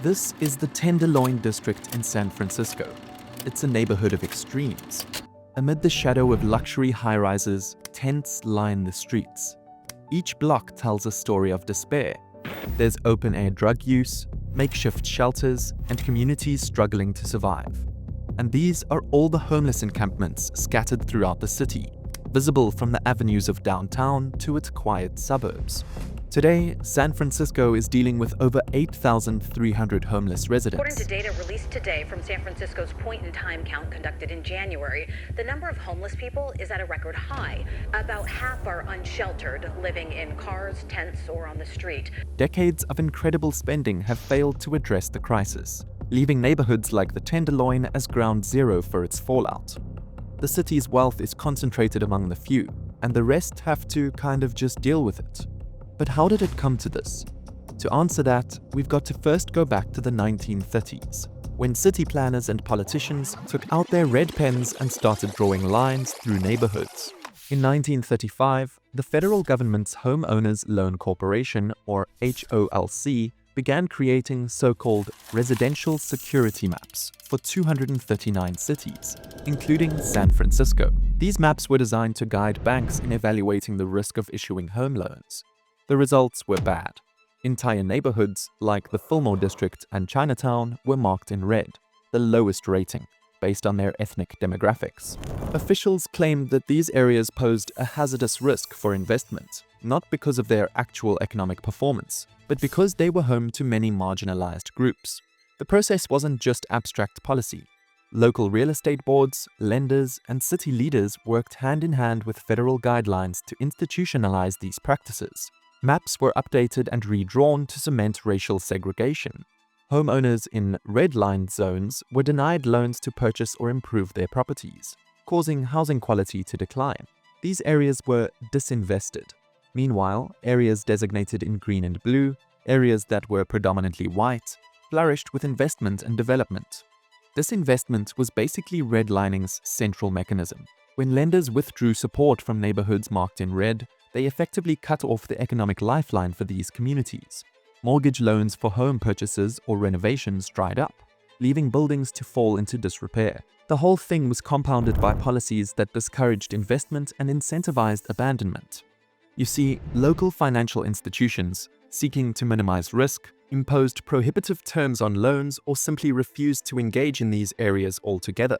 This is the Tenderloin district in San Francisco. It's a neighborhood of extremes. Amid the shadow of luxury high-rises, tents line the streets. Each block tells a story of despair. There's open-air drug use, makeshift shelters, and communities struggling to survive. And these are all the homeless encampments scattered throughout the city, visible from the avenues of downtown to its quiet suburbs. Today, San Francisco is dealing with over 8,300 homeless residents. According to data released today from San Francisco's point-in-time count conducted in January, the number of homeless people is at a record high. About half are unsheltered, living in cars, tents, or on the street. Decades of incredible spending have failed to address the crisis, leaving neighborhoods like the Tenderloin as ground zero for its fallout. The city's wealth is concentrated among the few, and the rest have to kind of just deal with it. But how did it come to this? To answer that, we've got to first go back to the 1930s, when city planners and politicians took out their red pens and started drawing lines through neighborhoods. In 1935, the federal government's Homeowners Loan Corporation, or HOLC, began creating so-called residential security maps for 239 cities, including San Francisco. These maps were designed to guide banks in evaluating the risk of issuing home loans. The results were bad. Entire neighborhoods, like the Fillmore District and Chinatown, were marked in red, the lowest rating, based on their ethnic demographics. Officials claimed that these areas posed a hazardous risk for investment, not because of their actual economic performance, but because they were home to many marginalized groups. The process wasn't just abstract policy. Local real estate boards, lenders, and city leaders worked hand in hand with federal guidelines to institutionalize these practices. Maps were updated and redrawn to cement racial segregation. Homeowners in red-lined zones were denied loans to purchase or improve their properties, causing housing quality to decline. These areas were disinvested. Meanwhile, areas designated in green and blue, areas that were predominantly white, flourished with investment and development. This investment was basically redlining's central mechanism. When lenders withdrew support from neighborhoods marked in red, they effectively cut off the economic lifeline for these communities. Mortgage loans for home purchases or renovations dried up, leaving buildings to fall into disrepair. The whole thing was compounded by policies that discouraged investment and incentivized abandonment. You see, local financial institutions, seeking to minimize risk, imposed prohibitive terms on loans or simply refused to engage in these areas altogether.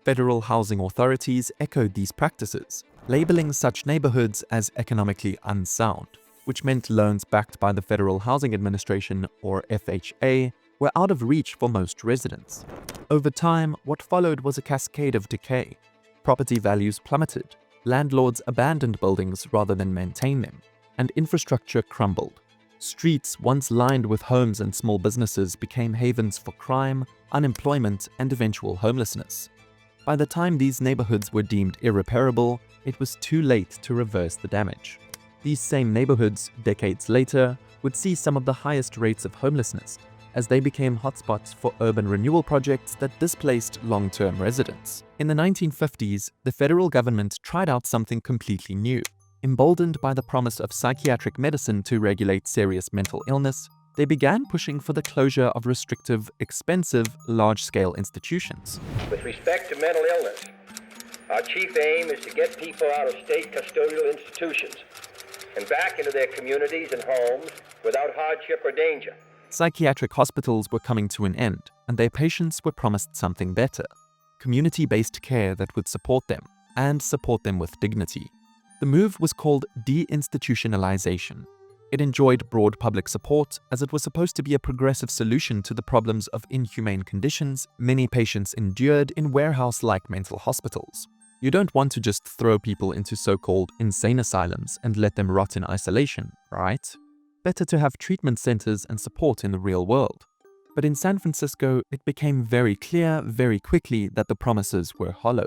Federal housing authorities echoed these practices, labeling such neighborhoods as economically unsound, which meant loans backed by the Federal Housing Administration, or FHA, were out of reach for most residents. Over time, what followed was a cascade of decay. Property values plummeted, landlords abandoned buildings rather than maintain them, and infrastructure crumbled. Streets once lined with homes and small businesses became havens for crime, unemployment, and eventual homelessness. By the time these neighborhoods were deemed irreparable, it was too late to reverse the damage. These same neighborhoods, decades later, would see some of the highest rates of homelessness, as they became hotspots for urban renewal projects that displaced long-term residents. In the 1950s, the federal government tried out something completely new. Emboldened by the promise of psychiatric medicine to regulate serious mental illness, they began pushing for the closure of restrictive, expensive, large-scale institutions. With respect to mental illness, our chief aim is to get people out of state custodial institutions and back into their communities and homes without hardship or danger. Psychiatric hospitals were coming to an end, and their patients were promised something better: community-based care that would support them, and support them with dignity. The move was called deinstitutionalization. It enjoyed broad public support, as it was supposed to be a progressive solution to the problems of inhumane conditions many patients endured in warehouse-like mental hospitals. You don't want to just throw people into so-called insane asylums and let them rot in isolation, right? Better to have treatment centers and support in the real world. But in San Francisco, it became very clear very quickly that the promises were hollow.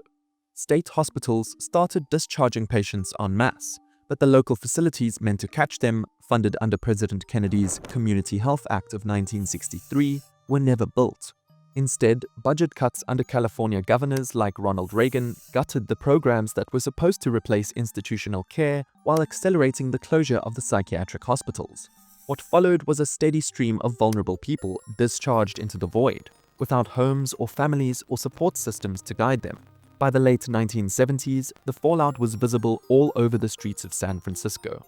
State hospitals started discharging patients en masse, but the local facilities meant to catch them, funded under President Kennedy's Community Health Act of 1963, were never built. Instead, budget cuts under California governors like Ronald Reagan gutted the programs that were supposed to replace institutional care while accelerating the closure of the psychiatric hospitals. What followed was a steady stream of vulnerable people discharged into the void, without homes or families or support systems to guide them. By the late 1970s, the fallout was visible all over the streets of San Francisco.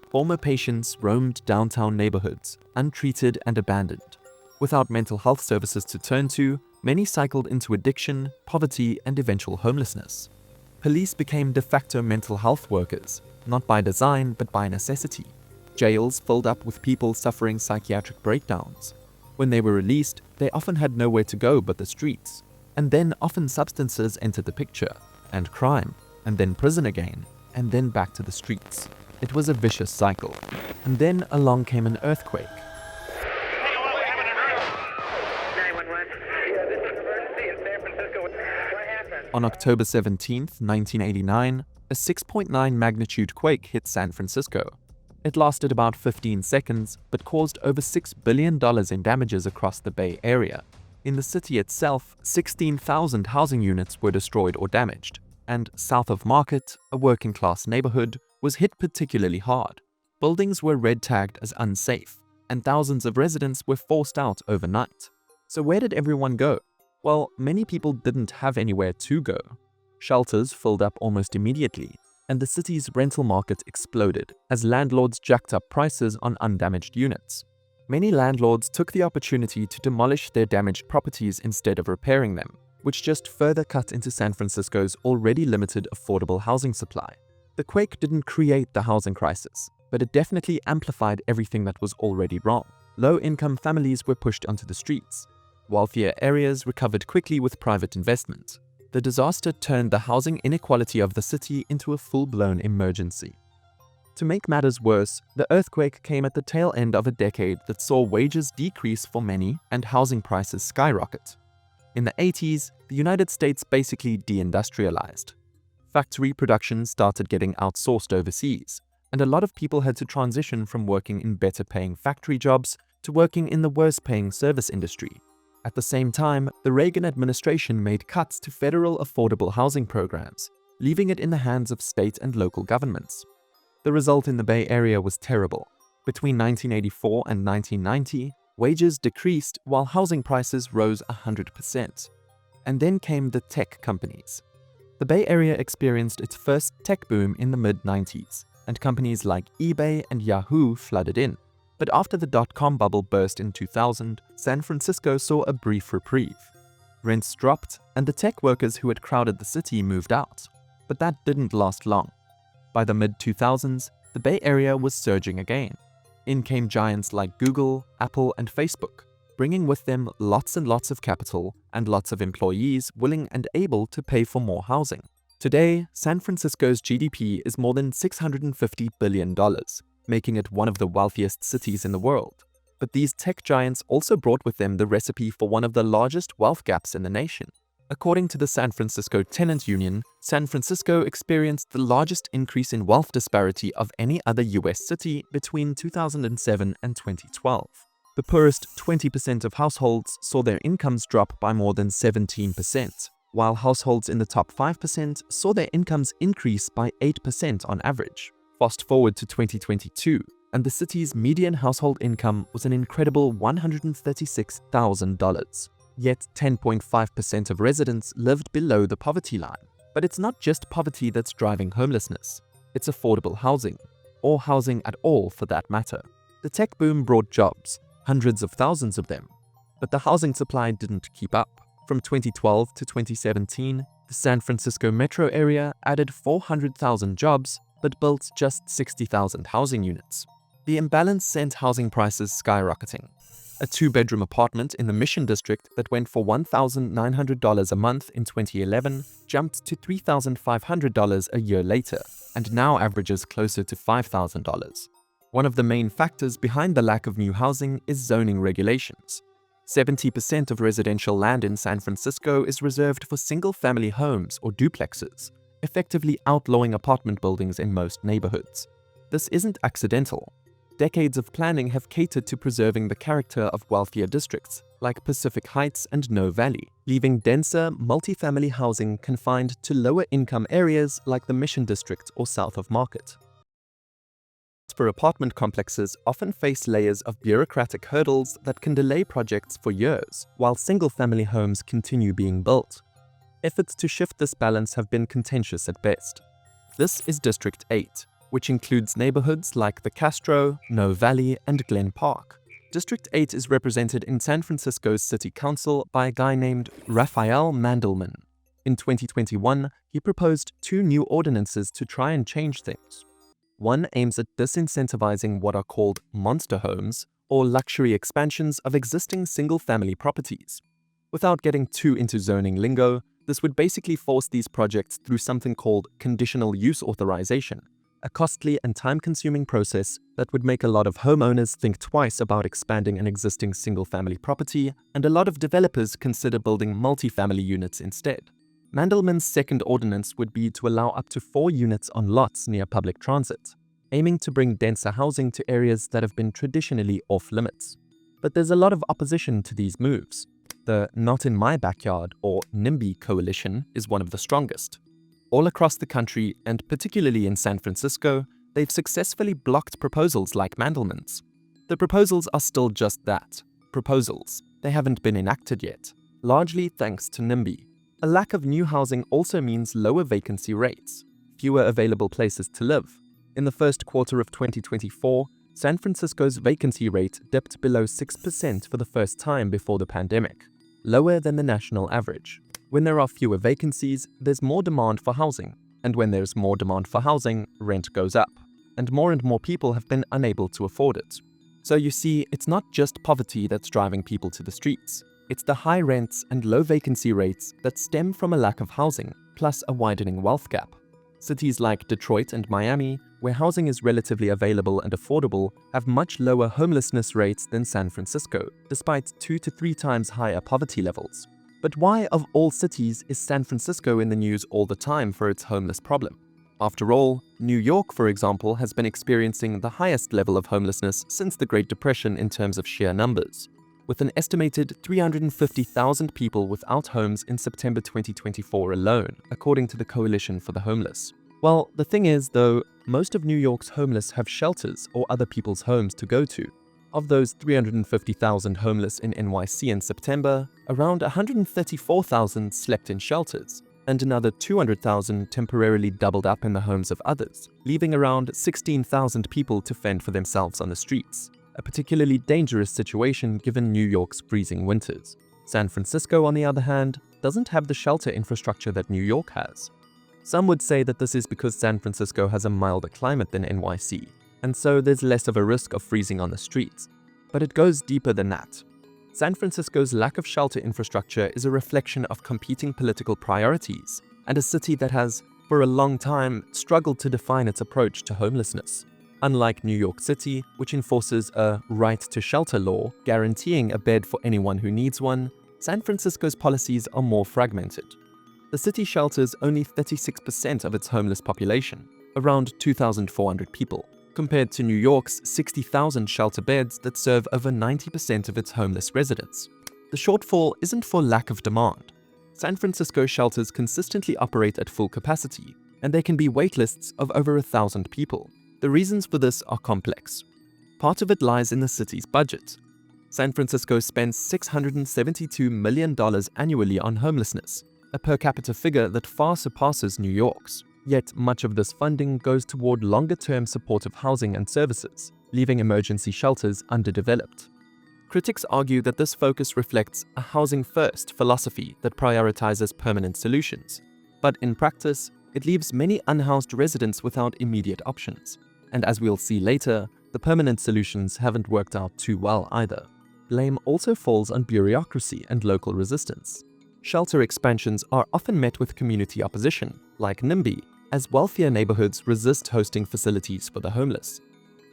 Former patients roamed downtown neighborhoods, untreated and abandoned. Without mental health services to turn to, many cycled into addiction, poverty, and eventual homelessness. Police became de facto mental health workers, not by design but by necessity. Jails filled up with people suffering psychiatric breakdowns. When they were released, they often had nowhere to go but the streets. And then often substances entered the picture, and crime, and then prison again, and then back to the streets. It was a vicious cycle. And then along came an earthquake. On October 17, 1989, a 6.9 magnitude quake hit San Francisco. It lasted about 15 seconds, but caused over $6 billion in damages across the Bay Area. In the city itself, 16,000 housing units were destroyed or damaged, and south of Market, a working-class neighborhood, was hit particularly hard. Buildings were red-tagged as unsafe, and thousands of residents were forced out overnight. So where did everyone go? Well, many people didn't have anywhere to go. Shelters filled up almost immediately, and the city's rental market exploded as landlords jacked up prices on undamaged units. Many landlords took the opportunity to demolish their damaged properties instead of repairing them, which just further cut into San Francisco's already limited affordable housing supply. The quake didn't create the housing crisis, but it definitely amplified everything that was already wrong. Low-income families were pushed onto the streets. Wealthier areas recovered quickly with private investment. The disaster turned the housing inequality of the city into a full-blown emergency. To make matters worse, the earthquake came at the tail end of a decade that saw wages decrease for many and housing prices skyrocket. In the 80s, the United States basically deindustrialized. Factory production started getting outsourced overseas, and a lot of people had to transition from working in better-paying factory jobs to working in the worse-paying service industry. At the same time, the Reagan administration made cuts to federal affordable housing programs, leaving it in the hands of state and local governments. The result in the Bay Area was terrible. Between 1984 and 1990, wages decreased while housing prices rose 100%. And then came the tech companies. The Bay Area experienced its first tech boom in the mid-90s, and companies like eBay and Yahoo flooded in. But after the dot-com bubble burst in 2000, San Francisco saw a brief reprieve. Rents dropped, and the tech workers who had crowded the city moved out. But that didn't last long. By the mid-2000s, the Bay Area was surging again. In came giants like Google, Apple, and Facebook, bringing with them lots and lots of capital and lots of employees willing and able to pay for more housing. Today, San Francisco's GDP is more than $650 billion, making it one of the wealthiest cities in the world. But these tech giants also brought with them the recipe for one of the largest wealth gaps in the nation. According to the San Francisco Tenant Union, San Francisco experienced the largest increase in wealth disparity of any other US city between 2007 and 2012. The poorest 20% of households saw their incomes drop by more than 17%, while households in the top 5% saw their incomes increase by 8% on average. Fast forward to 2022, and the city's median household income was an incredible $136,000. Yet 10.5% of residents lived below the poverty line. But it's not just poverty that's driving homelessness. It's affordable housing, or housing at all for that matter. The tech boom brought jobs, hundreds of thousands of them. But the housing supply didn't keep up. From 2012 to 2017, the San Francisco metro area added 400,000 jobs, but built just 60,000 housing units. The imbalance sent housing prices skyrocketing. A two-bedroom apartment in the Mission District that went for $1,900 a month in 2011 jumped to $3,500 a year later, and now averages closer to $5,000. One of the main factors behind the lack of new housing is zoning regulations. 70% of residential land in San Francisco is reserved for single-family homes or duplexes, effectively outlawing apartment buildings in most neighborhoods. This isn't accidental. Decades of planning have catered to preserving the character of wealthier districts, like Pacific Heights and No Valley, leaving denser, multifamily housing confined to lower-income areas like the Mission District or south of Market. for apartment complexes often face layers of bureaucratic hurdles that can delay projects for years, while single-family homes continue being built. Efforts to shift this balance have been contentious at best. This is District 8, which includes neighborhoods like the Castro, Noe Valley, and Glen Park. District 8 is represented in San Francisco's City Council by a guy named Raphael Mandelman. In 2021, he proposed 2 new ordinances to try and change things. One aims at disincentivizing what are called monster homes, or luxury expansions of existing single-family properties. Without getting too into zoning lingo, this would basically force these projects through something called conditional use authorization, a costly and time-consuming process that would make a lot of homeowners think twice about expanding an existing single-family property, and a lot of developers consider building multifamily units instead. Mandelman's second ordinance would be to allow up to 4 units on lots near public transit, aiming to bring denser housing to areas that have been traditionally off-limits. But there's a lot of opposition to these moves. The Not in My Backyard, or NIMBY coalition, is one of the strongest. All across the country, and particularly in San Francisco, they've successfully blocked proposals like Mandelman's. The proposals are still just that, proposals. They haven't been enacted yet, largely thanks to NIMBY. A lack of new housing also means lower vacancy rates, fewer available places to live. In the first quarter of 2024, San Francisco's vacancy rate dipped below 6% for the first time before the pandemic, lower than the national average. When there are fewer vacancies, there's more demand for housing, and when there's more demand for housing, rent goes up, and more people have been unable to afford it. So you see, it's not just poverty that's driving people to the streets. It's the high rents and low vacancy rates that stem from a lack of housing, plus a widening wealth gap. Cities like Detroit and Miami, where housing is relatively available and affordable, have much lower homelessness rates than San Francisco, despite 2 to 3 times higher poverty levels. But why, of all cities, is San Francisco in the news all the time for its homeless problem? After all, New York, for example, has been experiencing the highest level of homelessness since the Great Depression in terms of sheer numbers, with an estimated 350,000 people without homes in September 2024 alone, according to the Coalition for the Homeless. Well, the thing is, though, most of New York's homeless have shelters or other people's homes to go to. Of those 350,000 homeless in NYC in September, around 134,000 slept in shelters, and another 200,000 temporarily doubled up in the homes of others, leaving around 16,000 people to fend for themselves on the streets, a particularly dangerous situation given New York's freezing winters. San Francisco, on the other hand, doesn't have the shelter infrastructure that New York has. Some would say that this is because San Francisco has a milder climate than NYC, and so there's less of a risk of freezing on the streets. But it goes deeper than that. San Francisco's lack of shelter infrastructure is a reflection of competing political priorities, and a city that has, for a long time, struggled to define its approach to homelessness. Unlike New York City, which enforces a right to shelter law, guaranteeing a bed for anyone who needs one, San Francisco's policies are more fragmented. The city shelters only 36% of its homeless population, around 2,400 people, compared to New York's 60,000 shelter beds that serve over 90% of its homeless residents. The shortfall isn't for lack of demand. San Francisco shelters consistently operate at full capacity, and there can be waitlists of over 1,000 people. The reasons for this are complex. Part of it lies in the city's budget. San Francisco spends $672 million annually on homelessness, a per capita figure that far surpasses New York's. Yet much of this funding goes toward longer-term supportive housing and services, leaving emergency shelters underdeveloped. Critics argue that this focus reflects a housing-first philosophy that prioritizes permanent solutions, but in practice, it leaves many unhoused residents without immediate options. And as we'll see later, the permanent solutions haven't worked out too well either. Blame also falls on bureaucracy and local resistance. Shelter expansions are often met with community opposition, like NIMBY, as wealthier neighborhoods resist hosting facilities for the homeless.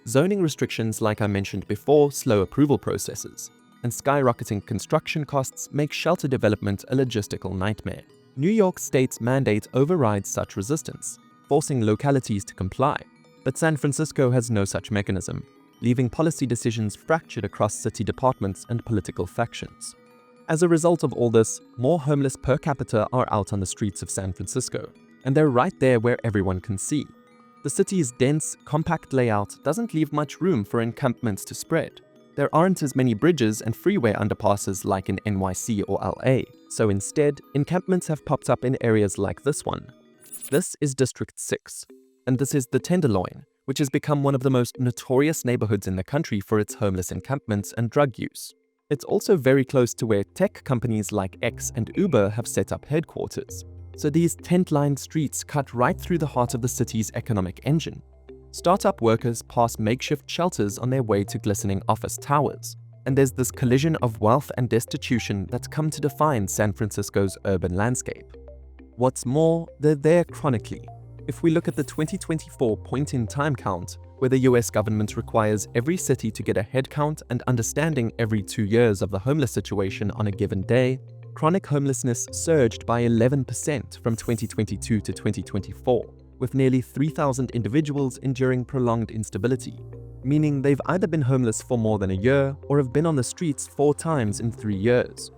Zoning restrictions, like I mentioned before, slow approval processes, and skyrocketing construction costs make shelter development a logistical nightmare. New York State's mandate overrides such resistance, forcing localities to comply, but San Francisco has no such mechanism, leaving policy decisions fractured across city departments and political factions. As a result of all this, more homeless per capita are out on the streets of San Francisco, and they're right there where everyone can see. The city's dense, compact layout doesn't leave much room for encampments to spread. There aren't as many bridges and freeway underpasses like in NYC or LA, so instead, encampments have popped up in areas like this one. This is District 6, and this is the Tenderloin, which has become one of the most notorious neighborhoods in the country for its homeless encampments and drug use. It's also very close to where tech companies like X and Uber have set up headquarters. So these tent-lined streets cut right through the heart of the city's economic engine. Startup workers pass makeshift shelters on their way to glistening office towers. And there's this collision of wealth and destitution that's come to define San Francisco's urban landscape. What's more, they're there chronically. If we look at the 2024 point-in-time count, where the US government requires every city to get a head count and understanding every 2 years of the homeless situation on a given day, chronic homelessness surged by 11% from 2022 to 2024, with nearly 3,000 individuals enduring prolonged instability, meaning they've either been homeless for more than a year or have been on the streets 4 times in 3 years.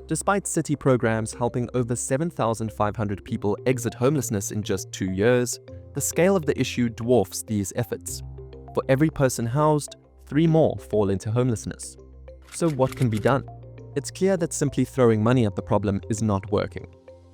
Despite city programs helping over 7,500 people exit homelessness in just 2 years, the scale of the issue dwarfs these efforts. For every person housed, 3 more fall into homelessness. So what can be done? It's clear that simply throwing money at the problem is not working.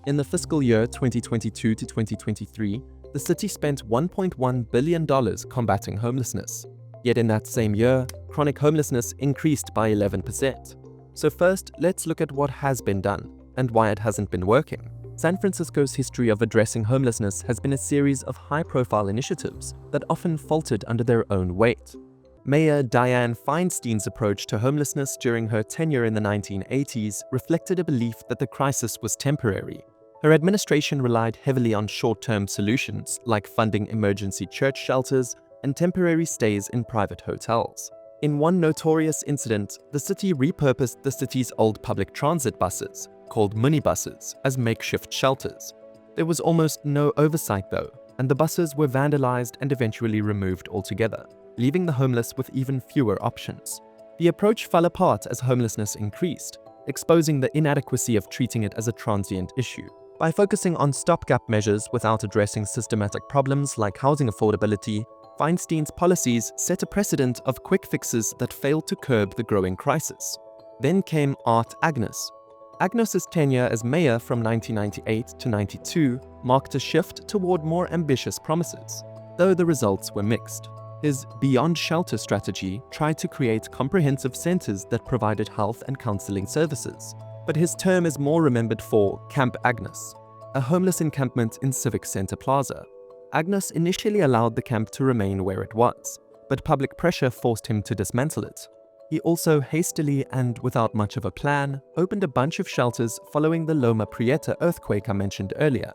In the fiscal year 2022 to 2023, the city spent $1.1 billion combating homelessness. Yet in that same year, chronic homelessness increased by 11%. So first, let's look at what has been done and why it hasn't been working. San Francisco's history of addressing homelessness has been a series of high-profile initiatives that often faltered under their own weight. Mayor Dianne Feinstein's approach to homelessness during her tenure in the 1980s reflected a belief that the crisis was temporary. Her administration relied heavily on short-term solutions like funding emergency church shelters and temporary stays in private hotels. In one notorious incident, the city repurposed the city's old public transit buses, called minibuses, as makeshift shelters. There was almost no oversight though, and the buses were vandalized and eventually removed altogether, leaving the homeless with even fewer options. The approach fell apart as homelessness increased, exposing the inadequacy of treating it as a transient issue. By focusing on stopgap measures without addressing systematic problems like housing affordability, Feinstein's policies set a precedent of quick fixes that failed to curb the growing crisis. Then came Art Agnos. Agnos's tenure as mayor from 1998 to 92 marked a shift toward more ambitious promises, though the results were mixed. His Beyond Shelter strategy tried to create comprehensive centers that provided health and counseling services, but his term is more remembered for Camp Agnos, a homeless encampment in Civic Center Plaza. Agnos initially allowed the camp to remain where it was, but public pressure forced him to dismantle it. He also hastily and without much of a plan opened a bunch of shelters following the Loma Prieta earthquake I mentioned earlier.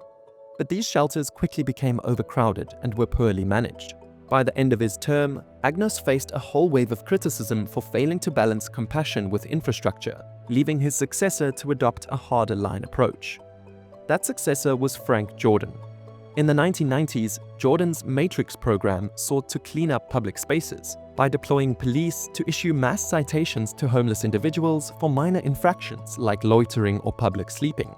But these shelters quickly became overcrowded and were poorly managed. By the end of his term, Agnos faced a whole wave of criticism for failing to balance compassion with infrastructure, leaving his successor to adopt a harder line approach. That successor was Frank Jordan. In the 1990s, Jordan's Matrix program sought to clean up public spaces by deploying police to issue mass citations to homeless individuals for minor infractions like loitering or public sleeping.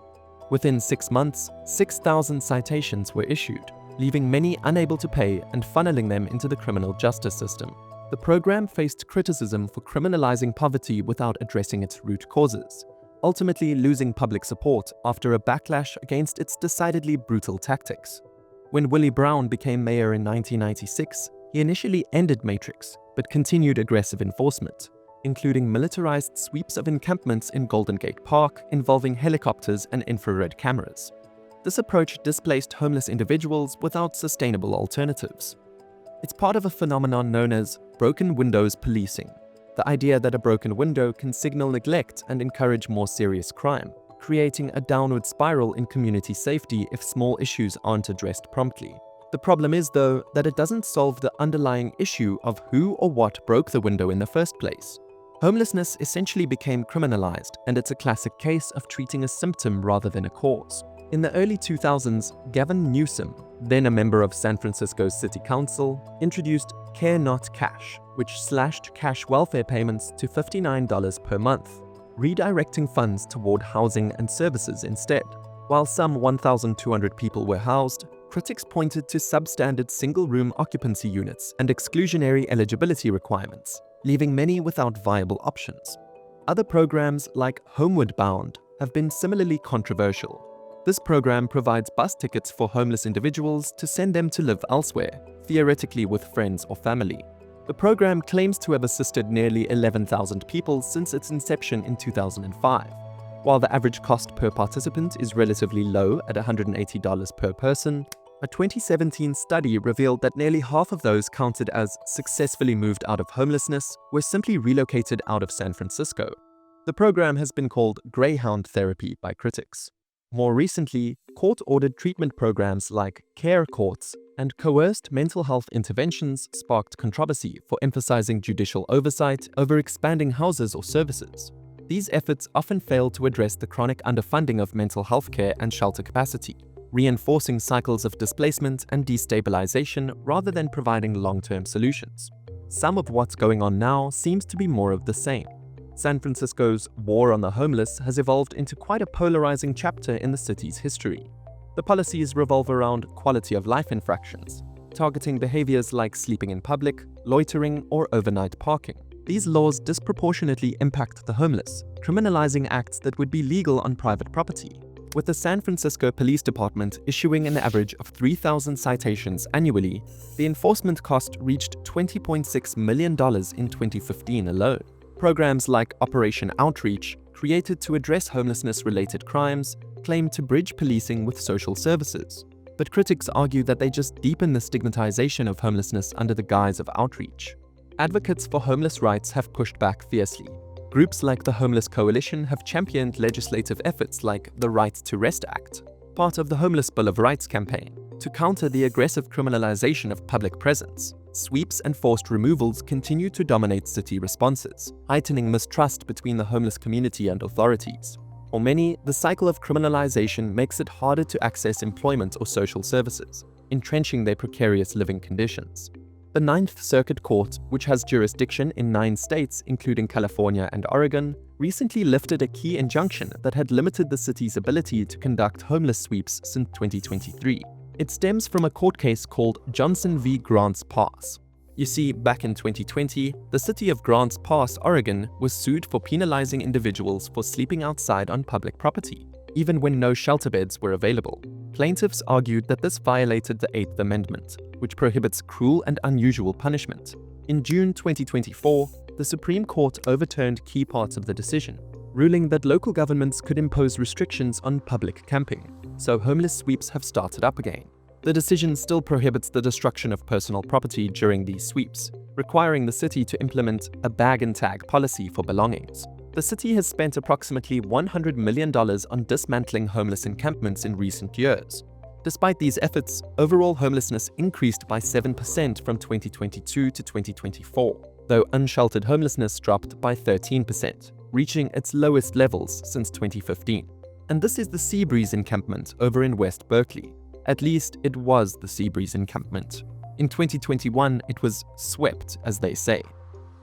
Within 6 months, 6,000 citations were issued, leaving many unable to pay and funneling them into the criminal justice system. The program faced criticism for criminalizing poverty without addressing its root causes, ultimately losing public support after a backlash against its decidedly brutal tactics. When Willie Brown became mayor in 1996, he initially ended Matrix, but continued aggressive enforcement, including militarized sweeps of encampments in Golden Gate Park involving helicopters and infrared cameras. This approach displaced homeless individuals without sustainable alternatives. It's part of a phenomenon known as broken windows policing, the idea that a broken window can signal neglect and encourage more serious crime, creating a downward spiral in community safety if small issues aren't addressed promptly. The problem is, though, that it doesn't solve the underlying issue of who or what broke the window in the first place. Homelessness essentially became criminalized, and it's a classic case of treating a symptom rather than a cause. In the early 2000s, Gavin Newsom, then a member of San Francisco's City Council, introduced Care Not Cash, which slashed cash welfare payments to $59 per month, redirecting funds toward housing and services instead. While some 1,200 people were housed, critics pointed to substandard single-room occupancy units and exclusionary eligibility requirements, leaving many without viable options. Other programs like Homeward Bound have been similarly controversial. This program provides bus tickets for homeless individuals to send them to live elsewhere, theoretically with friends or family. The program claims to have assisted nearly 11,000 people since its inception in 2005. While the average cost per participant is relatively low at $180 per person, a 2017 study revealed that nearly half of those counted as successfully moved out of homelessness were simply relocated out of San Francisco. The program has been called Greyhound therapy by critics. More recently, court-ordered treatment programs like care courts and coerced mental health interventions sparked controversy for emphasizing judicial oversight over expanding houses or services. These efforts often fail to address the chronic underfunding of mental health care and shelter capacity, reinforcing cycles of displacement and destabilization rather than providing long-term solutions. Some of what's going on now seems to be more of the same. San Francisco's war on the homeless has evolved into quite a polarizing chapter in the city's history. The policies revolve around quality of life infractions, targeting behaviors like sleeping in public, loitering, or overnight parking. These laws disproportionately impact the homeless, criminalizing acts that would be legal on private property. With the San Francisco Police Department issuing an average of 3,000 citations annually, the enforcement cost reached $20.6 million in 2015 alone. Programs like Operation Outreach, created to address homelessness-related crimes, claim to bridge policing with social services. But critics argue that they just deepen the stigmatization of homelessness under the guise of outreach. Advocates for homeless rights have pushed back fiercely. Groups like the Homeless Coalition have championed legislative efforts like the Right to Rest Act, part of the Homeless Bill of Rights campaign, to counter the aggressive criminalization of public presence. Sweeps and forced removals continue to dominate city responses, heightening mistrust between the homeless community and authorities. For many, the cycle of criminalization makes it harder to access employment or social services, entrenching their precarious living conditions. The Ninth Circuit Court, which has jurisdiction in 9 states, including California and Oregon, recently lifted a key injunction that had limited the city's ability to conduct homeless sweeps since 2023. It stems from a court case called Johnson v. Grants Pass. You see, back in 2020, the city of Grants Pass, Oregon, was sued for penalizing individuals for sleeping outside on public property, even when no shelter beds were available. Plaintiffs argued that this violated the 8th Amendment, which prohibits cruel and unusual punishment. In June 2024, the Supreme Court overturned key parts of the decision, ruling that local governments could impose restrictions on public camping, so homeless sweeps have started up again. The decision still prohibits the destruction of personal property during these sweeps, requiring the city to implement a bag-and-tag policy for belongings. The city has spent approximately $100 million on dismantling homeless encampments in recent years. Despite these efforts, overall homelessness increased by 7% from 2022 to 2024, though unsheltered homelessness dropped by 13%, reaching its lowest levels since 2015. And this is the Seabreeze encampment over in West Berkeley. At least it was the Seabreeze encampment. In 2021, it was swept, as they say.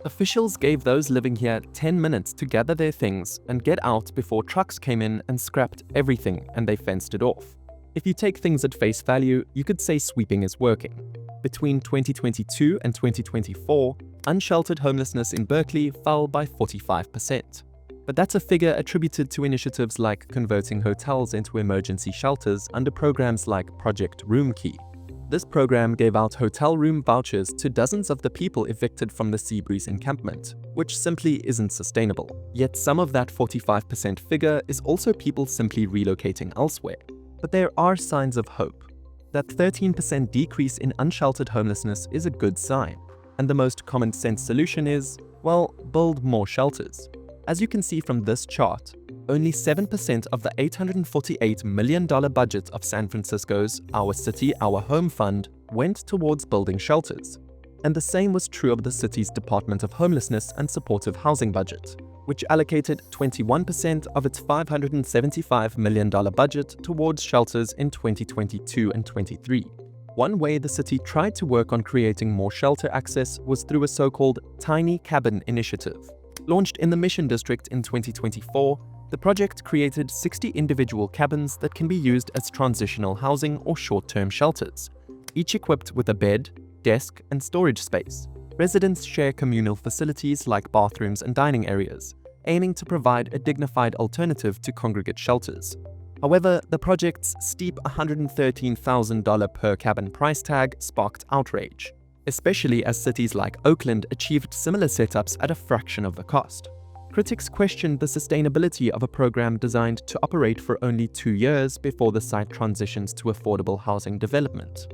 Officials gave those living here 10 minutes to gather their things and get out before trucks came in and scrapped everything, and they fenced it off. If you take things at face value, you could say sweeping is working. Between 2022 and 2024, unsheltered homelessness in Berkeley fell by 45%. But that's a figure attributed to initiatives like converting hotels into emergency shelters under programs like Project Roomkey. This program gave out hotel room vouchers to dozens of the people evicted from the Seabreeze encampment, which simply isn't sustainable. Yet some of that 45% figure is also people simply relocating elsewhere. But there are signs of hope. That 13% decrease in unsheltered homelessness is a good sign, and the most common sense solution is, well, build more shelters. As you can see from this chart, only 7% of the $848 million budget of San Francisco's Our City, Our Home Fund went towards building shelters. And the same was true of the city's Department of Homelessness and Supportive Housing budget, which allocated 21% of its $575 million budget towards shelters in 2022 and 23. One way the city tried to work on creating more shelter access was through a so-called Tiny Cabin initiative. Launched in the Mission District in 2024, The project created 60 individual cabins that can be used as transitional housing or short-term shelters, each equipped with a bed, desk, and storage space. Residents share communal facilities like bathrooms and dining areas, aiming to provide a dignified alternative to congregate shelters. However, the project's steep $113,000 per cabin price tag sparked outrage, especially as cities like Oakland achieved similar setups at a fraction of the cost. Critics questioned the sustainability of a program designed to operate for only 2 years before the site transitions to affordable housing development.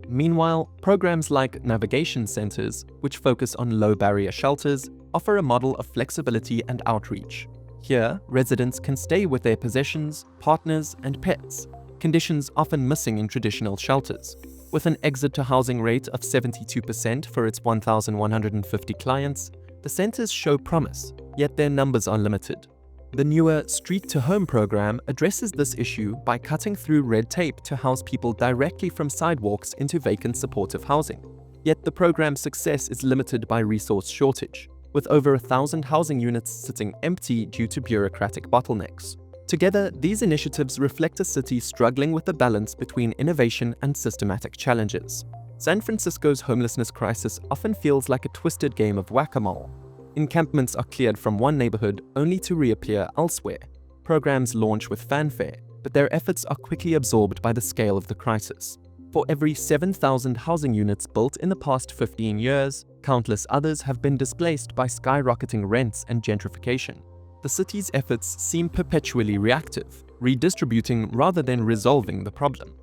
Meanwhile, programs like navigation centers, which focus on low-barrier shelters, offer a model of flexibility and outreach. Here, residents can stay with their possessions, partners, and pets, conditions often missing in traditional shelters. With an exit-to-housing rate of 72% for its 1,150 clients, the centers show promise, yet their numbers are limited. The newer Street to Home program addresses this issue by cutting through red tape to house people directly from sidewalks into vacant supportive housing. Yet the program's success is limited by resource shortage, with over 1,000 housing units sitting empty due to bureaucratic bottlenecks. Together, these initiatives reflect a city struggling with the balance between innovation and systematic challenges. San Francisco's homelessness crisis often feels like a twisted game of whack-a-mole. Encampments are cleared from one neighborhood only to reappear elsewhere. Programs launch with fanfare, but their efforts are quickly absorbed by the scale of the crisis. For every 7,000 housing units built in the past 15 years, countless others have been displaced by skyrocketing rents and gentrification. The city's efforts seem perpetually reactive, redistributing rather than resolving the problem.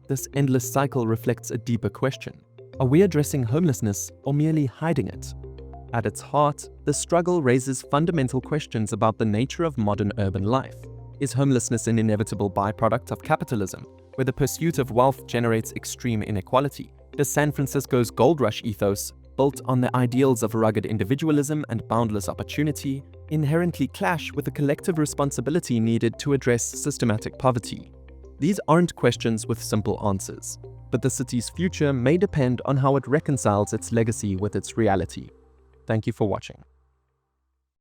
This endless cycle reflects a deeper question. Are we addressing homelessness or merely hiding it? At its heart, the struggle raises fundamental questions about the nature of modern urban life. Is homelessness an inevitable byproduct of capitalism, where the pursuit of wealth generates extreme inequality? Does San Francisco's gold rush ethos, built on the ideals of rugged individualism and boundless opportunity, inherently clash with the collective responsibility needed to address systematic poverty? These aren't questions with simple answers, but the city's future may depend on how it reconciles its legacy with its reality. Thank you for watching.